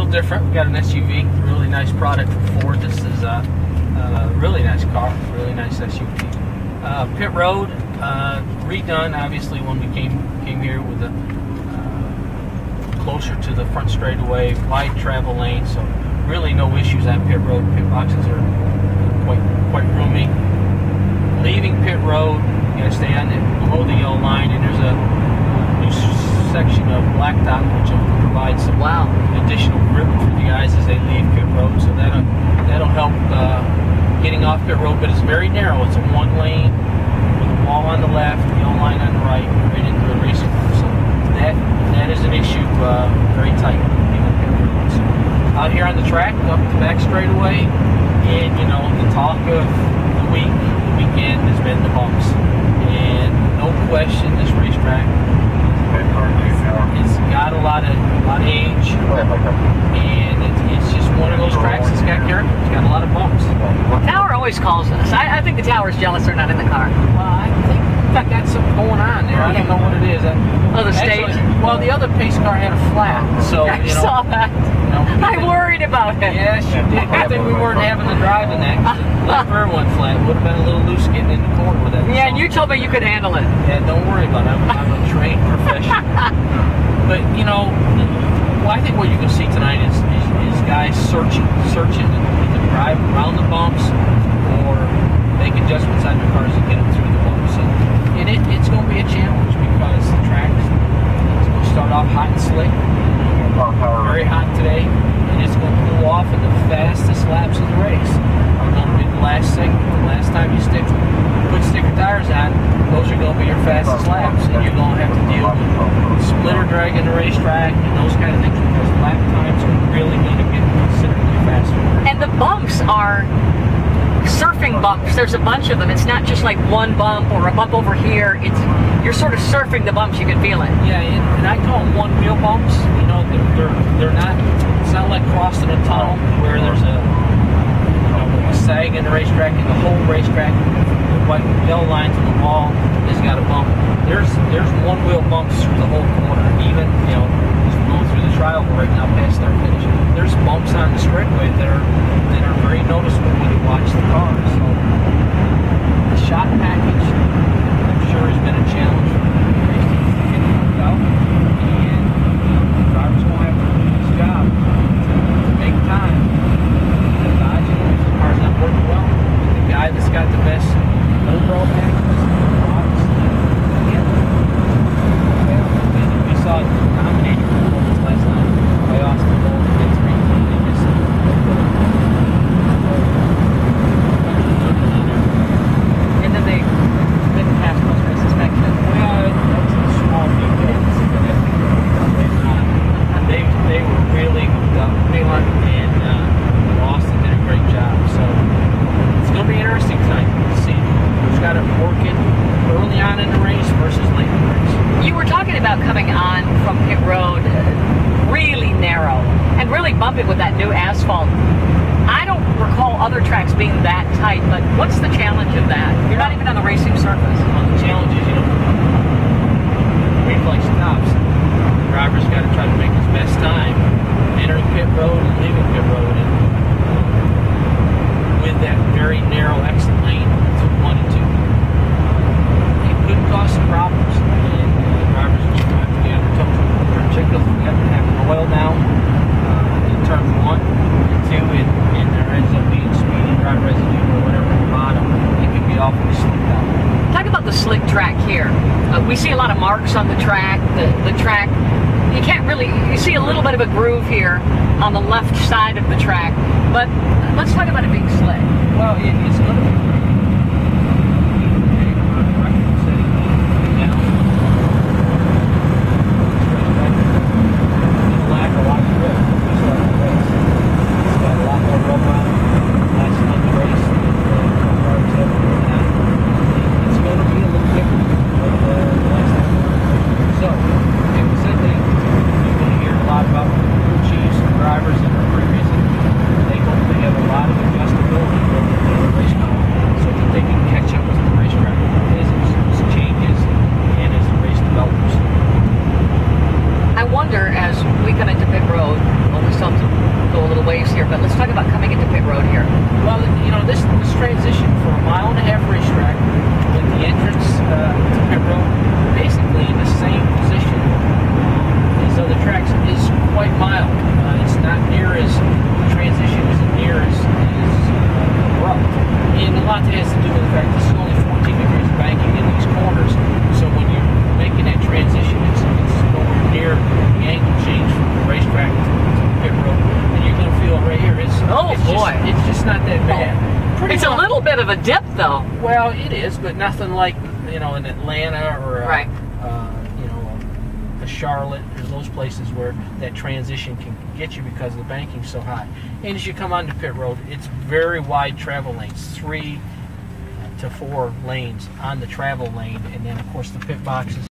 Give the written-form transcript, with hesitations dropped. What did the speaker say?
little different. We got an SUV, really nice product from Ford. This is a really nice car, really nice SUV. Pit road redone, obviously, when we came here with the closer to the front straightaway, wide travel lane, so really no issues at pit road. Pit boxes are quite roomy. Leaving pit road, you gotta stay on below the yellow line, and there's a new section of blacktop which will provide some additional grip for the guys as they leave pit road. So that'll help getting off pit road, but it's very narrow. It's a one lane with a wall on the left, yellow line on the right, right into the racing room. So that is an issue, very tight. So out here on the track, up the back straightaway, and you know the talk of the weekend has been the bumps, and no question this racetrack it's got a lot of age, and it's just one of those tracks that's got character. It's got a lot of bumps. Tower always calls us. I think the Tower's jealous they're not in the car. Well, I think they got something going on there. I don't know what it is. The stage? Well, the other pace car had a flat, so I saw that. I worried about it. Yes, you did. Good thing we weren't having to drive in that. Left rear went flat. Would have been a little loose getting in the corner with that. Yeah, and you told me you could handle it. Yeah, don't worry about it. I'm a trained professional. But you know, I think what you can see tonight is guys searching to drive around the bumps or make adjustments on their cars to get them through the bumps. And it's going to be a challenge because the track is going to start off hot and slick, very hot today, and it's going to cool off, and the fastest laps of the race are going to be the last segment. The last time you put sticker tires on, those are going to be your fastest laps, and you're going to have to deal with splitter drag in the racetrack and those kind of things because lap times are really going to get considerably faster. And the bumps are surfing bumps. There's a bunch of them. It's not just like one bump or a bump over here. You're sort of surfing the bumps. You can feel it. Yeah, and I call them one-wheel bumps. You know, they're not. It's not like crossing a tunnel where there's a sag in the racetrack and the whole racetrack, the white yellow line to the wall has got a bump. There's one-wheel bumps through the whole corner. Even just going through the trial right now past start finish, there's bumps on the straightaway that are very noticeable when you watch the cars. So the shot package, I'm sure, has been a challenge for the race team to get it worked out, and the drivers won't have to do this job to make time. The car's not working well. The guy that's got the best overall package, we saw it dominating performance last night by Austin Bolt and three. And then they didn't pass most races back then. Well, that's a small details. They were really hooked up. And Austin did a great job. So it's going to be interesting tonight to see who's got it working early on in the race versus late in the race. You were talking about coming on from pit road really narrow and really bumping with that new asphalt. I don't recall other tracks being that tight, but what's the challenge of that? You're not even on the racing surface. Well, the challenge is, green flag stops. The driver's got to try to make his best time entering pit road and leaving pit road. And with that very narrow exit lane to 1 and 2, it could cause some problems. And the drivers are going to have to be on their toes. Particularly, having oil now in turn 1 and 2, and there ends up being speedy dry residue or whatever at the bottom. It could be awfully slicked out. Talk about the slick track here. We see a lot of marks on the track. The track, you can't really, you see a little bit of a groove here on the left side of the track. But let's talk about it being slick. Well, it's going to be drivers that are previous, they have a lot of adjustability built into the race car. So waves here, but let's talk about coming into pit road here. Well, you know, this transition for a 1.5 mile racetrack with the entrance to pit road basically in the same position as other tracks is quite mild. It's not near as, the transition isn't near as abrupt. And a lot of that has to do with the fact that it's only 14 degrees banking in these corners. So when you're making that transition, it's nowhere near the angle change from the racetrack to pit road. And you're going to feel right here. It's just not that bad. It's a little bit of a dip, though. Well, it is, but nothing like, you know, in Atlanta or right. You know, a Charlotte or those places where that transition can get you because the banking's so high. And as you come onto pit road, it's very wide travel lanes, 3 to 4 lanes on the travel lane, and then of course the pit boxes